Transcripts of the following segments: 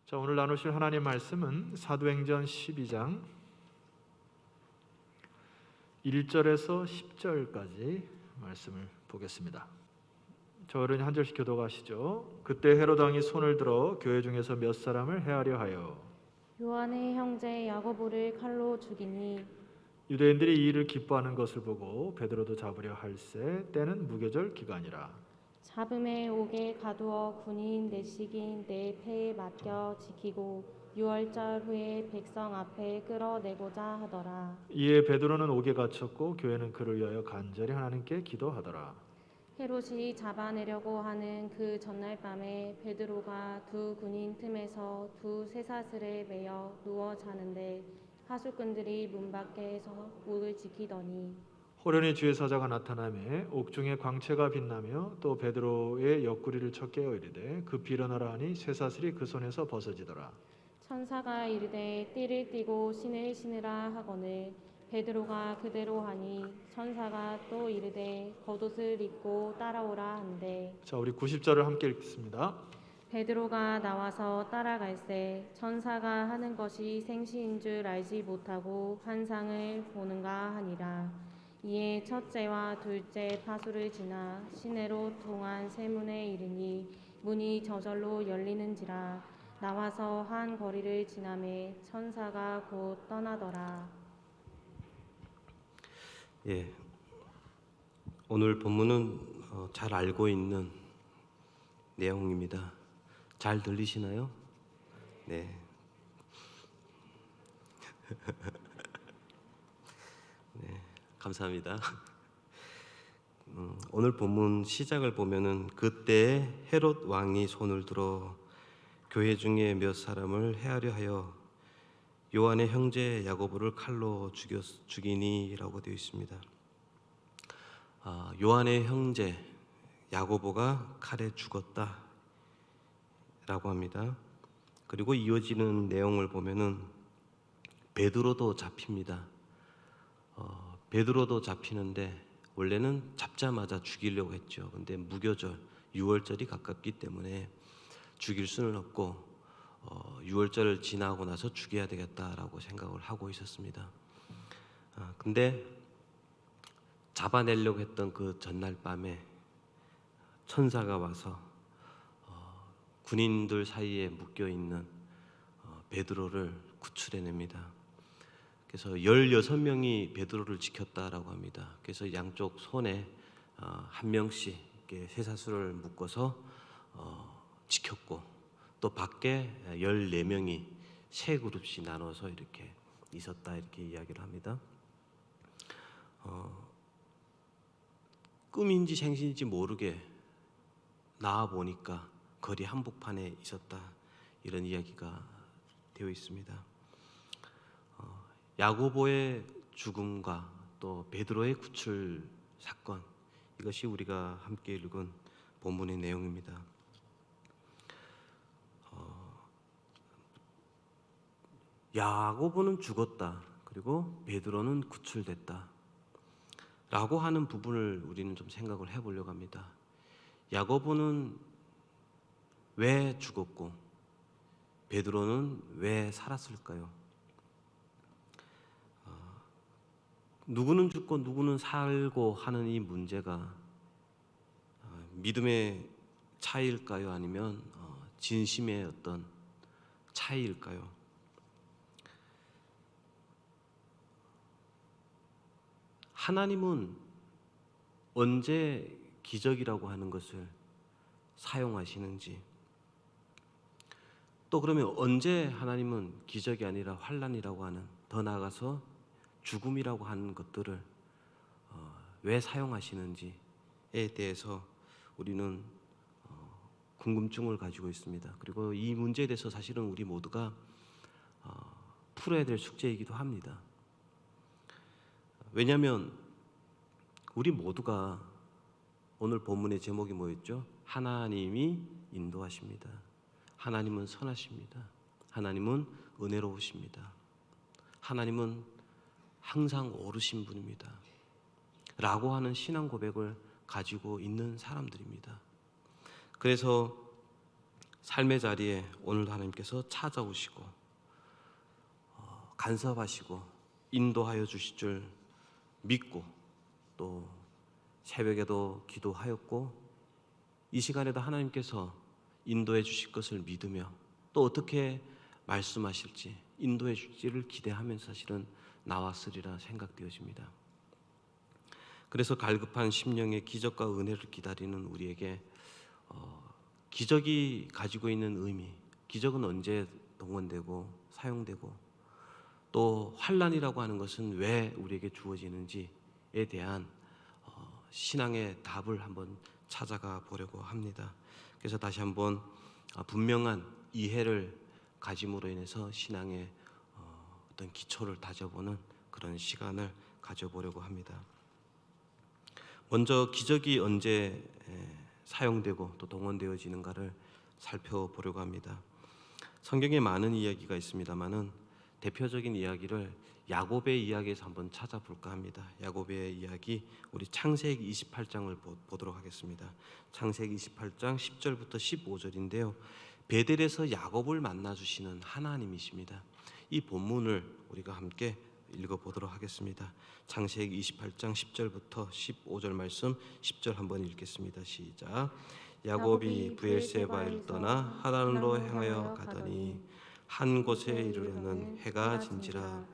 자, 오늘 나누실 하나님 말씀은 사도행전 12장 1절에서 10절까지 말씀을 보겠습니다. 저 어른이 한 절씩 교독하시죠. 그때 헤롯 왕이 손을 들어 교회 중에서 몇 사람을 해하려 하여 요한의 형제 야고보를 칼로 죽이니 유대인들이 이 일을 기뻐하는 것을 보고 베드로도 잡으려 할세 때는 무교절 기간이라. 잡음에 옥에 가두어 군인 내식인 내 패에 맡겨 지키고 6월절 후에 백성 앞에 끌어내고자 하더라. 이에 베드로는 옥에 갇혔고 교회는 그를 위하여 간절히 하나님께 기도하더라. 헤롯이 잡아내려고 하는 그 전날 밤에 베드로가 두 군인 틈에서 두 쇠사슬에 매여 누워 자는데 하수꾼들이 문 밖에서 옥을 지키더니 호련히 주의 사자가 나타나매 옥중에 광채가 빛나며 또 베드로의 옆구리를 쳐 깨어 이르되 급히 일어나라 하니 쇠사슬이 그 손에서 벗어지더라. 천사가 이르되 띠를 띠고 신을 신으라 하거늘 베드로가 그대로 하니 천사가 또 이르되 겉옷을 입고 따라오라 한대. 자, 우리 90절을 함께 읽겠습니다. 베드로가 나와서 따라갈새 천사가 하는 것이 생시인 줄 알지 못하고 환상을 보는가 하니라. 이에 첫째와 둘째 파수를 지나 시내로 통한 세문에 이르니 문이 저절로 열리는지라. 나와서 한 거리를 지나매 천사가 곧 떠나더라. 예, 오늘 본문은 잘 알고 있는 내용입니다. 잘 들리시나요? 네. 네, 감사합니다. 오늘 본문 시작을 보면은 그때 헤롯 왕이 손을 들어 교회 중에 몇 사람을 해하려 하여 요한의 형제 야고보를 칼로 죽이니라고 되어 있습니다. 요한의 형제 야고보가 칼에 죽었다라고 합니다. 그리고 이어지는 내용을 보면은 베드로도 잡힙니다. 베드로도 잡히는데 원래는 잡자마자 죽이려고 했죠. 근데 무교절 6월절이 가깝기 때문에 죽일 수는 없고 6월절을 지나고 나서 죽여야 되겠다라고 생각을 하고 있었습니다. 근데 잡아내려고 했던 그 전날 밤에 천사가 와서 군인들 사이에 묶여있는 베드로를 구출해냅니다. 그래서 16명이 베드로를 지켰다라고 합니다. 그래서 양쪽 손에 한 명씩 이렇게 쇠사슬을 묶어서 지켰고 또 밖에 14명이 세 그룹씩 나눠서 이렇게 있었다 이렇게 이야기를 합니다. 꿈인지 생신인지 모르게 나와 보니까 거리 한복판에 있었다 이런 이야기가 되어 있습니다. 야고보의 죽음과 또 베드로의 구출 사건 이것이 우리가 함께 읽은 본문의 내용입니다. 야고보는 죽었다. 그리고 베드로는 구출됐다. 라고 하는 부분을 우리는 좀 생각을 해보려고 합니다. 야고보는 왜 죽었고 베드로는 왜 살았을까요? 누구는 죽고 누구는 살고 하는 이 문제가 믿음의 차이일까요? 아니면 진심의 어떤 차이일까요? 하나님은 언제 기적이라고 하는 것을 사용하시는지, 또 그러면 언제 하나님은 기적이 아니라 환난이라고 하는, 더 나아가서 죽음이라고 하는 것들을 왜 사용하시는지에 대해서 우리는 궁금증을 가지고 있습니다. 그리고 이 문제에 대해서 사실은 우리 모두가 풀어야 될 숙제이기도 합니다. 왜냐하면 우리 모두가 오늘 본문의 제목이 뭐였죠? 하나님이 인도하십니다. 하나님은 선하십니다. 하나님은 은혜로우십니다. 하나님은 항상 옳으신 분입니다. 라고 하는 신앙 고백을 가지고 있는 사람들입니다. 그래서 삶의 자리에 오늘도 하나님께서 찾아오시고 간섭하시고 인도하여 주실 줄 믿고 또 새벽에도 기도하였고 이 시간에도 하나님께서 인도해 주실 것을 믿으며 또 어떻게 말씀하실지 인도해 주실지를 기대하면서 사실은 나왔으리라 생각되어집니다. 그래서 갈급한 심령의 기적과 은혜를 기다리는 우리에게 기적이 가지고 있는 의미, 기적은 언제 동원되고 사용되고 또 환난이라고 하는 것은 왜 우리에게 주어지는지에 대한 신앙의 답을 한번 찾아가 보려고 합니다. 그래서 다시 한번 분명한 이해를 가짐으로 인해서 신앙의 어떤 기초를 다져보는 그런 시간을 가져보려고 합니다. 먼저 기적이 언제 사용되고 또 동원되어지는가를 살펴보려고 합니다. 성경에 많은 이야기가 있습니다만은 대표적인 이야기를 야곱의 이야기에서 한번 찾아볼까 합니다. 야곱의 이야기 우리 창세기 28장을 보도록 하겠습니다. 창세기 28장 10절부터 15절인데요. 베델에서 야곱을 만나 주시는 하나님이십니다. 이 본문을 우리가 함께 읽어보도록 하겠습니다. 창세기 28장 10절부터 15절 말씀 10절 한번 읽겠습니다. 시작. 야곱이 브엘세바를 떠나 하란으로 향하여 가더니 한 곳에 이르러는 해가 진지라.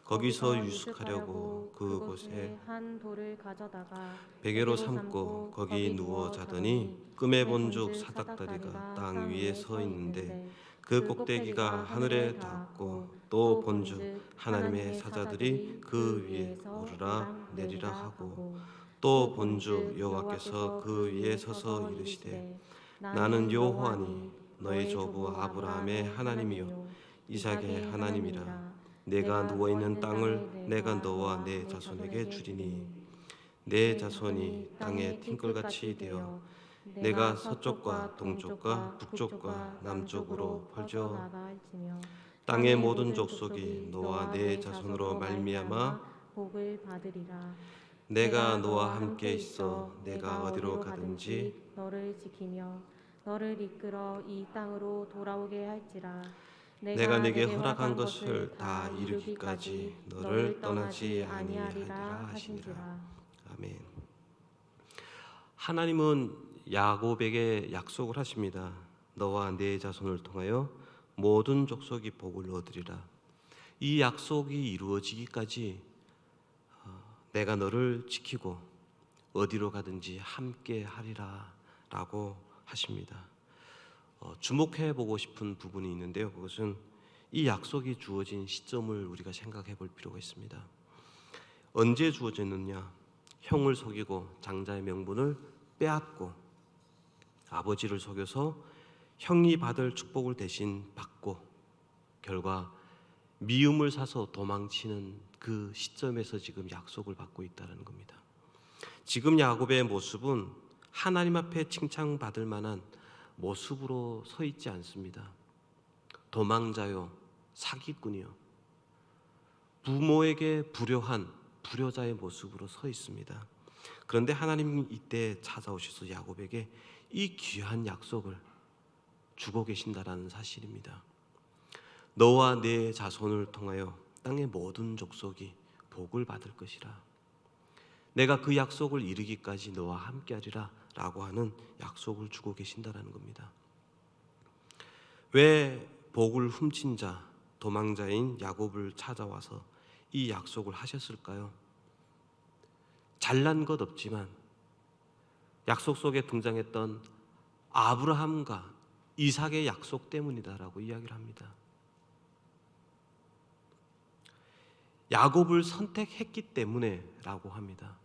거기서 유숙하려고 그곳에 한 돌을 가져다가 베개로 삼고 거기 누워 자더니 꿈에 본즉 사닥다리가 땅 위에 서 있는데 그 꼭대기가 하늘에 닿았고 또 본즉 하나님의 사자들이 그 위에 오르라 내리라 하고 또 본즉 여호와께서 그 위에 서서 이르시되 나는 여호와니 너의 조부 아브라함의 하나님이요 이삭의 하나님이라. 내가 누워있는 땅을 내가 너와 내 자손에게 주리니 내 자손이 땅에 팅끌같이 되어 내가 서쪽과 동쪽과 북쪽과 남쪽으로 펼쳐 땅의 모든 족속이 너와 내 자손으로 말미암아 복을 받으리라. 내가 너와 함께 있어 내가 어디로 가든지 너를 지키며 너를 이끌어 이 땅으로 돌아오게 할지라. 내가 내게 허락한 것을 다 이루기까지 너를 떠나지 아니하리라 하시니라. 아멘. 하나님은 야곱에게 약속을 하십니다. 너와 네 자손을 통하여 모든 족속이 복을 얻으리라. 이 약속이 이루어지기까지 내가 너를 지키고 어디로 가든지 함께 하리라 라고 하십니다. 주목해 보고 싶은 부분이 있는데요. 그것은 이 약속이 주어진 시점을 우리가 생각해 볼 필요가 있습니다. 언제 주어졌느냐? 형을 속이고 장자의 명분을 빼앗고 아버지를 속여서 형이 받을 축복을 대신 받고 결과 미움을 사서 도망치는 그 시점에서 지금 약속을 받고 있다는 겁니다. 지금 야곱의 모습은 하나님 앞에 칭찬받을 만한 모습으로 서 있지 않습니다. 도망자요, 사기꾼이요, 부모에게 불효한 불효자의 모습으로 서 있습니다. 그런데 하나님이 이때 찾아오셔서 야곱에게 이 귀한 약속을 주고 계신다라는 사실입니다. 너와 네 자손을 통하여 땅의 모든 족속이 복을 받을 것이라. 내가 그 약속을 이루기까지 너와 함께하리라 라고 하는 약속을 주고 계신다라는 겁니다. 왜 복을 훔친 자, 도망자인 야곱을 찾아와서 이 약속을 하셨을까요? 잘난 것 없지만 약속 속에 등장했던 아브라함과 이삭의 약속 때문이다라고 이야기를 합니다. 야곱을 선택했기 때문에라고 합니다.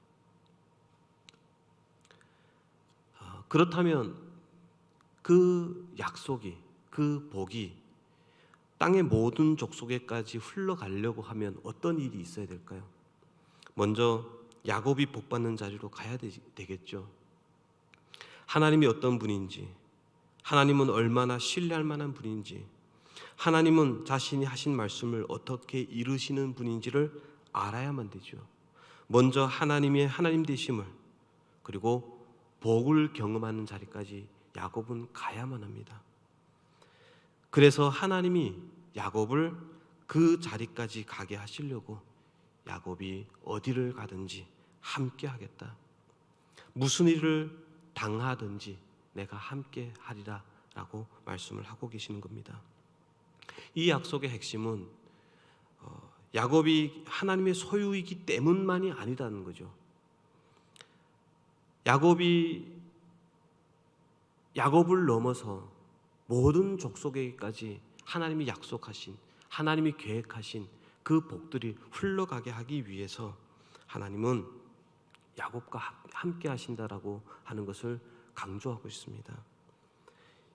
그렇다면 그 약속이, 그 복이 땅의 모든 족속에까지 흘러가려고 하면 어떤 일이 있어야 될까요? 먼저 야곱이 복받는 자리로 가야 되겠죠. 하나님이 어떤 분인지, 하나님은 얼마나 신뢰할 만한 분인지, 하나님은 자신이 하신 말씀을 어떻게 이루시는 분인지를 알아야만 되죠. 먼저 하나님의 하나님 되심을, 그리고 복을 경험하는 자리까지 야곱은 가야만 합니다. 그래서 하나님이 야곱을 그 자리까지 가게 하시려고 야곱이 어디를 가든지 함께 하겠다. 무슨 일을 당하든지 내가 함께 하리라 라고 말씀을 하고 계시는 겁니다. 이 약속의 핵심은 야곱이 하나님의 소유이기 때문만이 아니라는 거죠. 야곱을 넘어서 모든 족속에게까지 하나님이 약속하신, 하나님이 계획하신 그 복들이 흘러가게 하기 위해서 하나님은 야곱과 함께 하신다라고 하는 것을 강조하고 있습니다.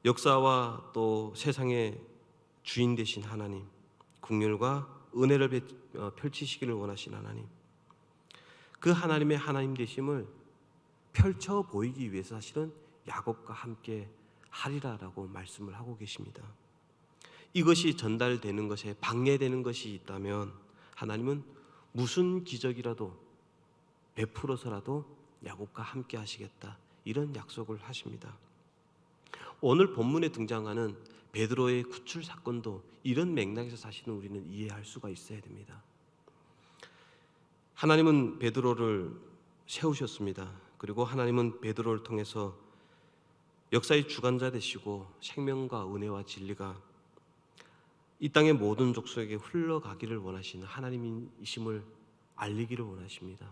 역사와 또 세상의 주인 되신 하나님, 긍휼과 은혜를 펼치시기를 원하신 하나님, 그 하나님의 하나님 되심을 펼쳐 보이기 위해서 사실은 야곱과 함께 하리라라고 말씀을 하고 계십니다. 이것이 전달되는 것에 방해되는 것이 있다면 하나님은 무슨 기적이라도 베풀어서라도 야곱과 함께 하시겠다, 이런 약속을 하십니다. 오늘 본문에 등장하는 베드로의 구출 사건도 이런 맥락에서 사실은 우리는 이해할 수가 있어야 됩니다. 하나님은 베드로를 세우셨습니다. 그리고 하나님은 베드로를 통해서 역사의 주관자 되시고 생명과 은혜와 진리가 이 땅의 모든 족속에게 흘러가기를 원하시는 하나님이심을 알리기를 원하십니다.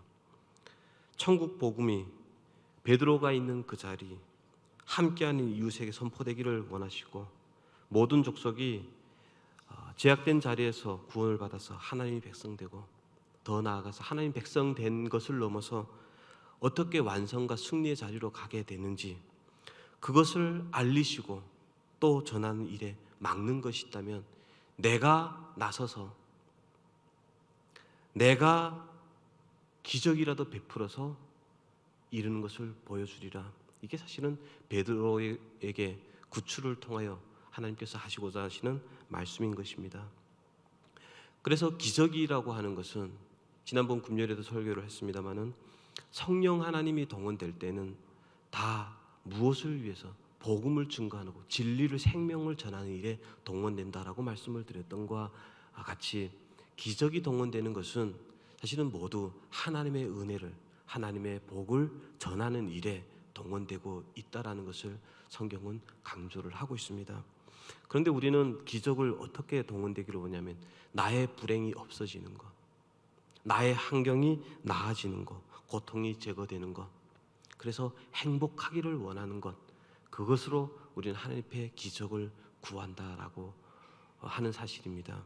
천국 복음이 베드로가 있는 그 자리, 함께하는 이웃에게 선포되기를 원하시고 모든 족속이 제약된 자리에서 구원을 받아서 하나님의 백성 되고 더 나아가서 하나님의 백성 된 것을 넘어서 어떻게 완성과 승리의 자리로 가게 되는지 그것을 알리시고 또 전하는 일에 막는 것이 있다면 내가 나서서 내가 기적이라도 베풀어서 이루는 것을 보여주리라. 이게 사실은 베드로에게 구출을 통하여 하나님께서 하시고자 하시는 말씀인 것입니다. 그래서 기적이라고 하는 것은 지난번 금요일에도 설교를 했습니다마는 성령 하나님이 동원될 때는 다 무엇을 위해서? 복음을 증거하고 진리를, 생명을 전하는 일에 동원된다라고 말씀을 드렸던 것과 같이 기적이 동원되는 것은 사실은 모두 하나님의 은혜를, 하나님의 복을 전하는 일에 동원되고 있다라는 것을 성경은 강조를 하고 있습니다. 그런데 우리는 기적을 어떻게 동원되기를 원하냐면 나의 불행이 없어지는 것, 나의 환경이 나아지는 것, 고통이 제거되는 것, 그래서 행복하기를 원하는 것, 그것으로 우리는 하나님 앞에 기적을 구한다라고 하는 사실입니다.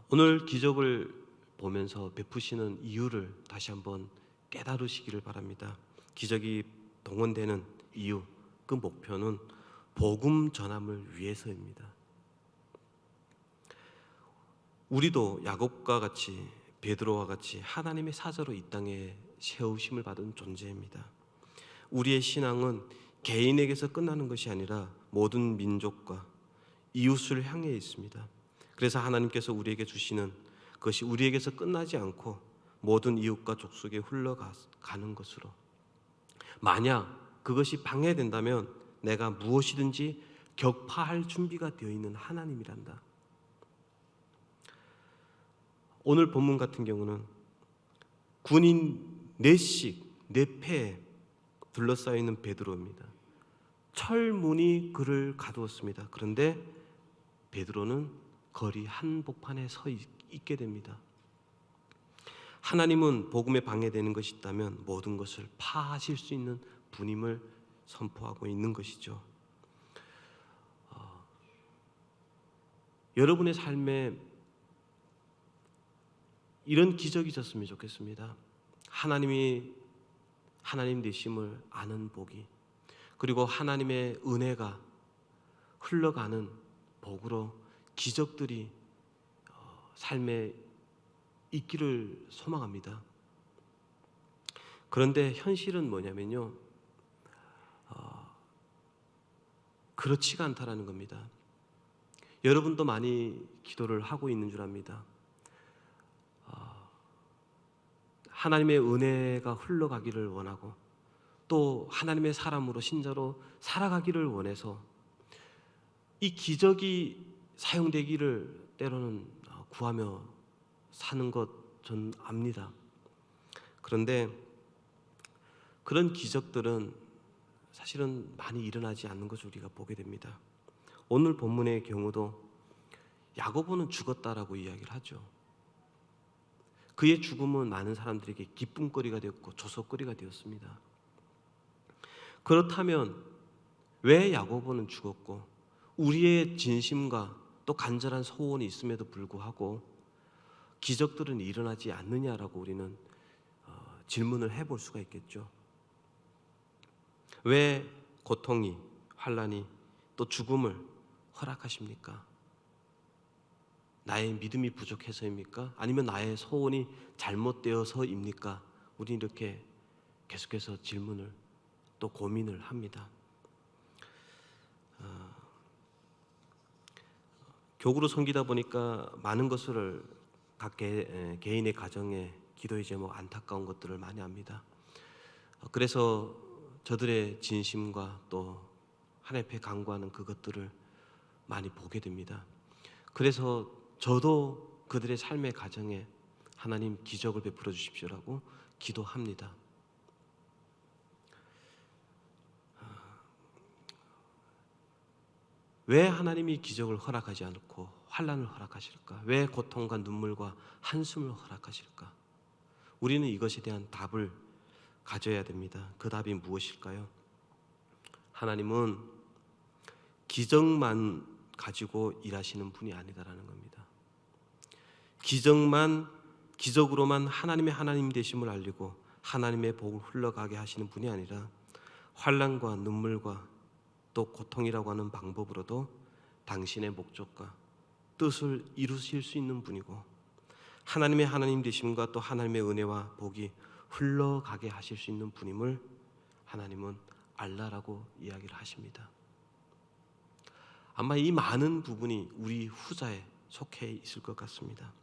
오늘 기적을 보면서 베푸시는 이유를 다시 한번 깨달으시기를 바랍니다. 기적이 동원되는 이유, 그 목표는 복음 전함을 위해서입니다. 우리도 야곱과 같이 베드로와 같이 하나님의 사자로 이 땅에 세우심을 받은 존재입니다. 우리의 신앙은 개인에게서 끝나는 것이 아니라 모든 민족과 이웃을 향해 있습니다. 그래서 하나님께서 우리에게 주시는 것이 우리에게서 끝나지 않고 모든 이웃과 족속에 흘러가는 것으로, 만약 그것이 방해된다면 내가 무엇이든지 격파할 준비가 되어 있는 하나님이란다. 오늘 본문 같은 경우는 군인 넷씩, 네 패에 둘러싸여 있는 베드로입니다. 철문이 그를 가두었습니다. 그런데 베드로는 거리 한복판에 서 있게 됩니다. 하나님은 복음에 방해되는 것이 있다면 모든 것을 파하실 수 있는 분임을 선포하고 있는 것이죠. 여러분의 삶에 이런 기적이 있었으면 좋겠습니다. 하나님 되심을 아는 복이, 그리고 하나님의 은혜가 흘러가는 복으로 기적들이 삶에 있기를 소망합니다. 그런데 현실은 뭐냐면요, 그렇지가 않다라는 겁니다. 여러분도 많이 기도를 하고 있는 줄 압니다. 하나님의 은혜가 흘러가기를 원하고 또 하나님의 사람으로, 신자로 살아가기를 원해서 이 기적이 사용되기를 때로는 구하며 사는 것 전 압니다. 그런데 그런 기적들은 사실은 많이 일어나지 않는 것을 우리가 보게 됩니다. 오늘 본문의 경우도 야고보는 죽었다라고 이야기를 하죠. 그의 죽음은 많은 사람들에게 기쁨거리가 되었고 조소거리가 되었습니다. 그렇다면 왜 야고보는 죽었고 우리의 진심과 또 간절한 소원이 있음에도 불구하고 기적들은 일어나지 않느냐라고 우리는 질문을 해볼 수가 있겠죠. 왜 고통이, 환난이, 또 죽음을 허락하십니까? 나의 믿음이 부족해서입니까? 아니면 나의 소원이 잘못되어서입니까? 우리는 이렇게 계속해서 질문을 또 고민을 합니다. 교구로 섬기다 보니까 많은 것을 각 개인의 가정에 기도의 제목 안타까운 것들을 많이 합니다. 그래서 저들의 진심과 또 하나님 앞에 간구하는 그것들을 많이 보게 됩니다. 그래서 저도 그들의 삶의 가정에 하나님 기적을 베풀어 주십시오라고 기도합니다. 왜 하나님이 기적을 허락하지 않고 환난을 허락하실까? 왜 고통과 눈물과 한숨을 허락하실까? 우리는 이것에 대한 답을 가져야 됩니다. 그 답이 무엇일까요? 하나님은 기적만 가지고 일하시는 분이 아니다라는 겁니다. 기적으로만 하나님의 하나님 되심을 알리고 하나님의 복을 흘러가게 하시는 분이 아니라 환난과 눈물과 또 고통이라고 하는 방법으로도 당신의 목적과 뜻을 이루실 수 있는 분이고 하나님의 하나님 되심과 또 하나님의 은혜와 복이 흘러가게 하실 수 있는 분임을 하나님은 알라라고 이야기를 하십니다. 아마 이 많은 부분이 우리 후자에 속해 있을 것 같습니다.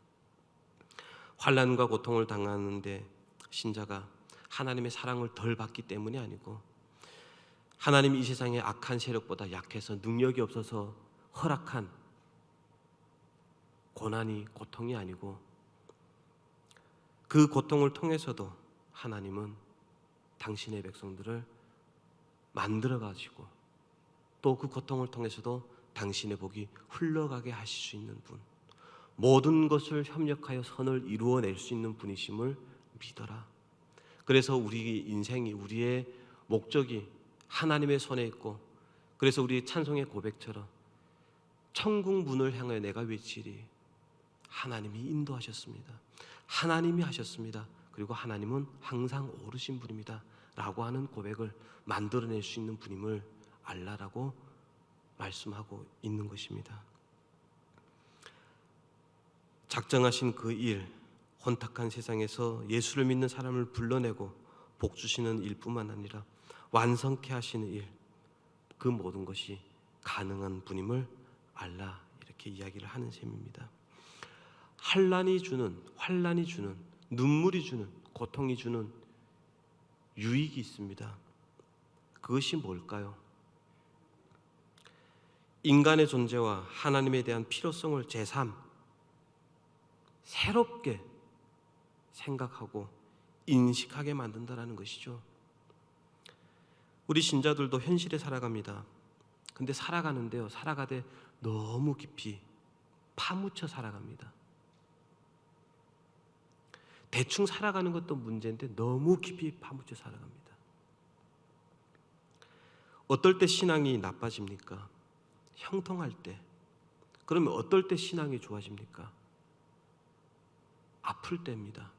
환난과 고통을 당하는데 신자가 하나님의 사랑을 덜 받기 때문이 아니고 하나님이 이 세상의 악한 세력보다 약해서 능력이 없어서 허락한 고난이 고통이 아니고 그 고통을 통해서도 하나님은 당신의 백성들을 만들어 가시고 또 그 고통을 통해서도 당신의 복이 흘러가게 하실 수 있는 분, 모든 것을 협력하여 선을 이루어낼 수 있는 분이심을 믿어라. 그래서 우리 인생이, 우리의 목적이 하나님의 손에 있고, 그래서 우리 찬송의 고백처럼 천국 문을 향하여 내가 외치리. 하나님이 인도하셨습니다. 하나님이 하셨습니다. 그리고 하나님은 항상 오르신 분입니다 라고 하는 고백을 만들어낼 수 있는 분임을 알라라고 말씀하고 있는 것입니다. 작정하신 그 일, 혼탁한 세상에서 예수를 믿는 사람을 불러내고 복 주시는 일뿐만 아니라 완성케 하시는 일, 그 모든 것이 가능한 분임을 알라, 이렇게 이야기를 하는 셈입니다. 환난이 주는, 눈물이 주는, 고통이 주는 유익이 있습니다. 그것이 뭘까요? 인간의 존재와 하나님에 대한 필요성을 제3 새롭게 생각하고 인식하게 만든다라는 것이죠. 우리 신자들도 현실에 살아갑니다. 근데 살아가는데요, 살아가되 너무 깊이 파묻혀 살아갑니다. 대충 살아가는 것도 문제인데 너무 깊이 파묻혀 살아갑니다. 어떨 때 신앙이 나빠집니까? 형통할 때. 그러면 어떨 때 신앙이 좋아집니까? 아플 때입니다.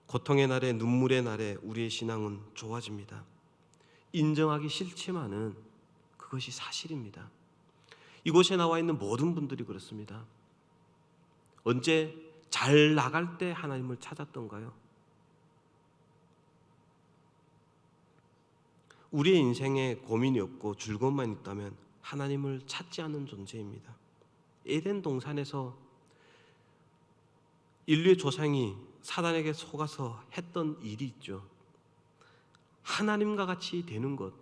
고통의 날에, 눈물의 날에 우리의 신앙은 좋아집니다. 인정하기 싫지만은 그것이 사실입니다. 이곳에 나와 있는 모든 분들이 그렇습니다. 언제 잘 나갈 때 하나님을 찾았던가요? 우리의 인생에 고민이 없고 즐거움만 있다면 하나님을 찾지 않는 존재입니다. 에덴 동산에서 인류의 조상이 사단에게 속아서 했던 일이 있죠. 하나님과 같이 되는 것,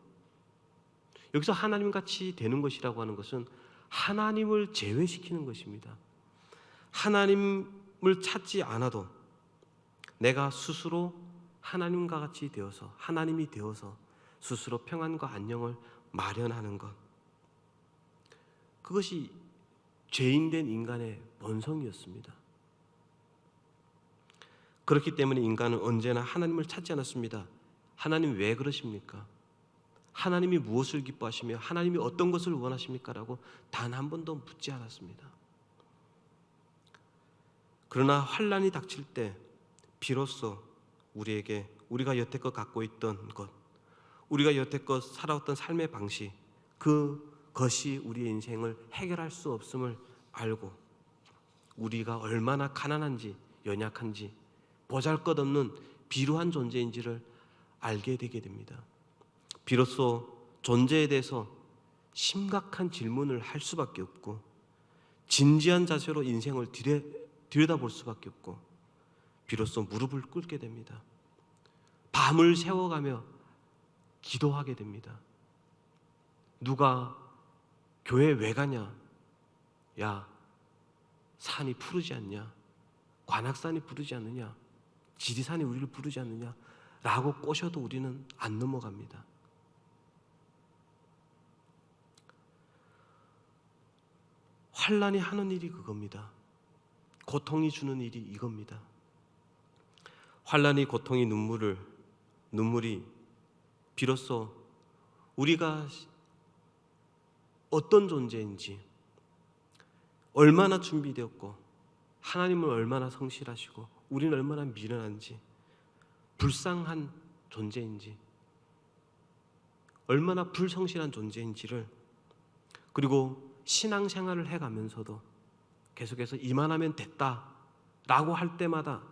여기서 하나님같이 되는 것이라고 하는 것은 하나님을 제외시키는 것입니다. 하나님을 찾지 않아도 내가 스스로 하나님과 같이 되어서, 하나님이 되어서 스스로 평안과 안녕을 마련하는 것, 그것이 죄인된 인간의 본성이었습니다. 그렇기 때문에 인간은 언제나 하나님을 찾지 않았습니다. 하나님 왜 그러십니까? 하나님이 무엇을 기뻐하시며 하나님이 어떤 것을 원하십니까? 라고 단 한 번도 묻지 않았습니다. 그러나 환난이 닥칠 때 비로소 우리에게 우리가 여태껏 갖고 있던 것, 우리가 여태껏 살아왔던 삶의 방식, 그것이 우리의 인생을 해결할 수 없음을 알고 우리가 얼마나 가난한지 연약한지 보잘것없는 비루한 존재인지를 알게 되게 됩니다. 비로소 존재에 대해서 심각한 질문을 할 수밖에 없고 진지한 자세로 인생을 들여다볼 수밖에 없고 비로소 무릎을 꿇게 됩니다. 밤을 새워가며 기도하게 됩니다. 누가 교회 왜 가냐? 야, 산이 푸르지 않냐? 관악산이 부르지 않느냐? 지리산이 우리를 부르지 않느냐? 라고 꼬셔도 우리는 안 넘어갑니다. 환난이 하는 일이 그겁니다. 고통이 주는 일이 이겁니다. 환난이, 고통이, 눈물이 비로소 우리가 어떤 존재인지, 얼마나 준비되었고 하나님은 얼마나 성실하시고 우리는 얼마나 미련한지, 불쌍한 존재인지, 얼마나 불성실한 존재인지를, 그리고 신앙생활을 해가면서도 계속해서 이만하면 됐다라고 할 때마다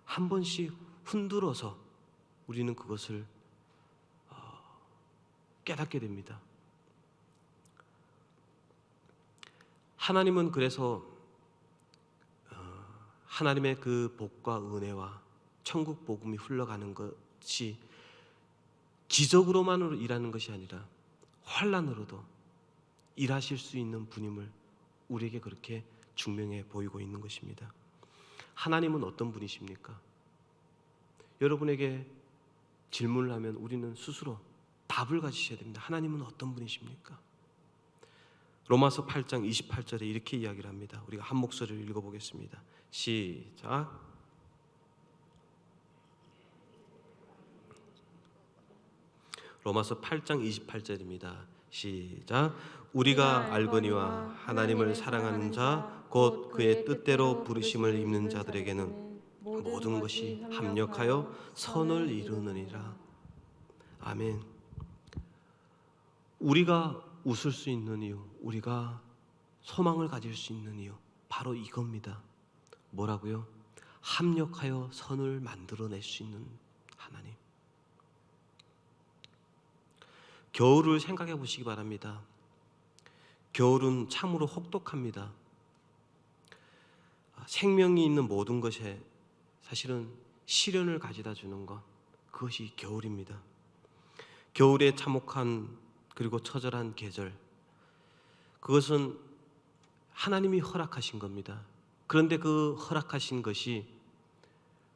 한 번씩 흔들어서 우리는 그것을 깨닫게 됩니다. 하나님은 그래서 하나님의 그 복과 은혜와 천국 복음이 흘러가는 것이 기적으로만으로 일하는 것이 아니라 환난으로도 일하실 수 있는 분임을 우리에게 그렇게 증명해 보이고 있는 것입니다. 하나님은 어떤 분이십니까? 여러분에게 질문을 하면 우리는 스스로 답을 가지셔야 됩니다. 하나님은 어떤 분이십니까? 로마서 8장 28절에 이렇게 이야기를 합니다. 우리가 한 목소리를 읽어보겠습니다. 시작. 로마서 8장 28절입니다. 시작. 우리가 알거니와 하나님을 사랑하는 자 곧 그의 뜻대로 부르심을 입는 자들에게는 모든 것이 합력하여 선을 이루느니라. 아멘. 우리가 웃을 수 있는 이유, 우리가 소망을 가질 수 있는 이유, 바로 이겁니다. 뭐라고요? 합력하여 선을 만들어낼 수 있는 하나님. 겨울을 생각해 보시기 바랍니다. 겨울은 참으로 혹독합니다. 생명이 있는 모든 것에 사실은 시련을 가져다 주는 것, 그것이 겨울입니다. 겨울의 참혹한 그리고 처절한 계절, 그것은 하나님이 허락하신 겁니다. 그런데 그 허락하신 것이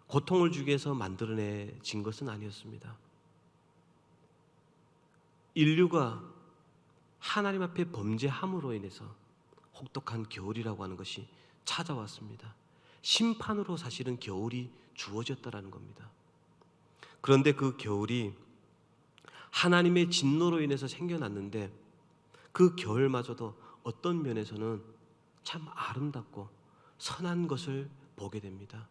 고통을 주기 위해서 만들어내진 것은 아니었습니다. 인류가 하나님 앞에 범죄함으로 인해서 혹독한 겨울이라고 하는 것이 찾아왔습니다. 심판으로 사실은 겨울이 주어졌다라는 겁니다. 그런데 그 겨울이 하나님의 진노로 인해서 생겨났는데 그 겨울마저도 어떤 면에서는 참 아름답고 선한 것을 보게 됩니다.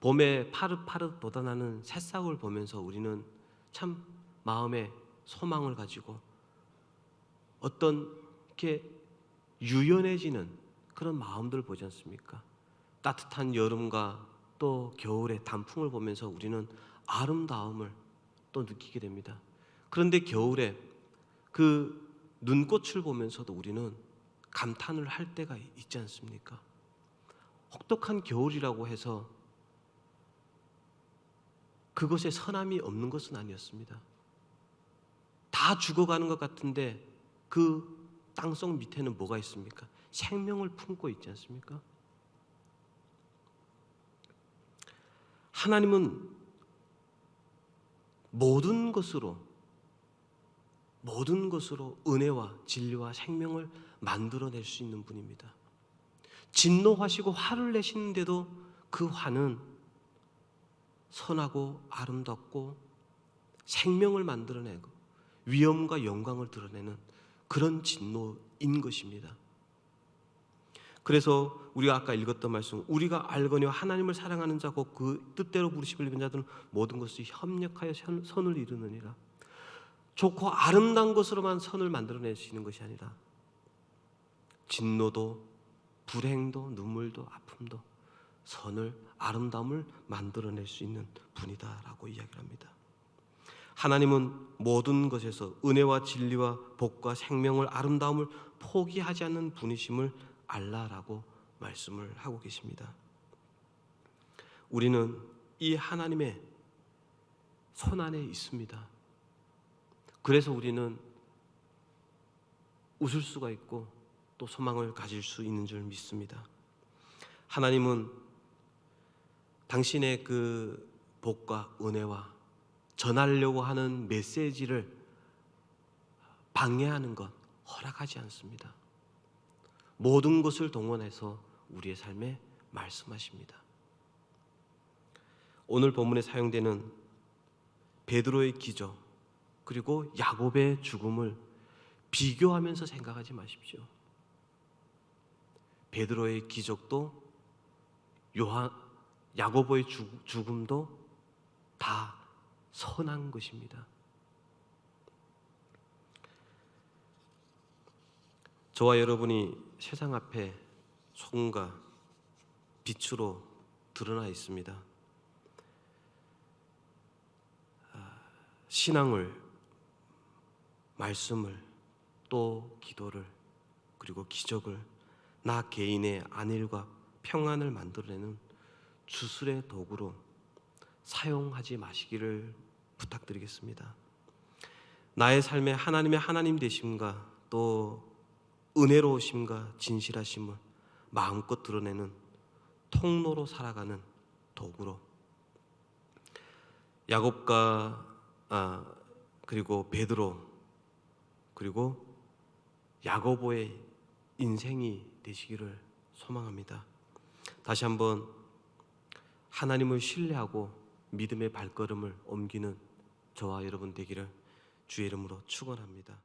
봄에 파릇파릇 돋아나는 새싹을 보면서 우리는 참 마음에 소망을 가지고 어떤 이렇게 유연해지는 그런 마음들을 보지 않습니까? 따뜻한 여름과 또 겨울의 단풍을 보면서 우리는 아름다움을 또 느끼게 됩니다. 그런데 겨울에 그 눈꽃을 보면서도 우리는 감탄을 할 때가 있지 않습니까? 혹독한 겨울이라고 해서 그것에 선함이 없는 것은 아니었습니다. 다 죽어가는 것 같은데 그 땅속 밑에는 뭐가 있습니까? 생명을 품고 있지 않습니까? 하나님은 모든 것으로 은혜와 진리와 생명을 만들어낼 수 있는 분입니다. 진노하시고 화를 내시는데도 그 화는 선하고 아름답고 생명을 만들어내고 위엄과 영광을 드러내는 그런 진노인 것입니다. 그래서 우리가 아까 읽었던 말씀, 우리가 알거니와 하나님을 사랑하는 자고 그 뜻대로 부르심을 입은 자들은 모든 것을 협력하여 선을 이루느니라. 좋고 아름다운 것으로만 선을 만들어내시는 것이 아니라 진노도 불행도 눈물도 아픔도 선을 아름다움을 만들어낼 수 있는 분이다라고 이야기를 합니다. 하나님은 모든 것에서 은혜와 진리와 복과 생명을 아름다움을 포기하지 않는 분이심을 알라라고 말씀을 하고 계십니다. 우리는 이 하나님의 손 안에 있습니다. 그래서 우리는 웃을 수가 있고 또 소망을 가질 수 있는 줄 믿습니다. 하나님은 당신의 그 복과 은혜와 전하려고 하는 메시지를 방해하는 것 허락하지 않습니다. 모든 것을 동원해서 우리의 삶에 말씀하십니다. 오늘 본문에 사용되는 베드로의 기적 그리고 야곱의 죽음을 비교하면서 생각하지 마십시오. 베드로의 기적도 야고보의 죽음도 다 선한 것입니다. 저와 여러분이 세상 앞에 소금과 빛으로 드러나 있습니다. 신앙을, 말씀을, 또 기도를, 그리고 기적을 나 개인의 안일과 평안을 만들어내는 주술의 도구로 사용하지 마시기를 부탁드리겠습니다. 나의 삶에 하나님의 하나님 되심과 또 은혜로우심과 진실하심을 마음껏 드러내는 통로로 살아가는 도구로 야곱과 그리고 베드로 그리고 야고보의 인생이 되시기를 소망합니다. 다시 한번 하나님을 신뢰하고 믿음의 발걸음을 옮기는 저와 여러분 되기를 주의 이름으로 축원합니다.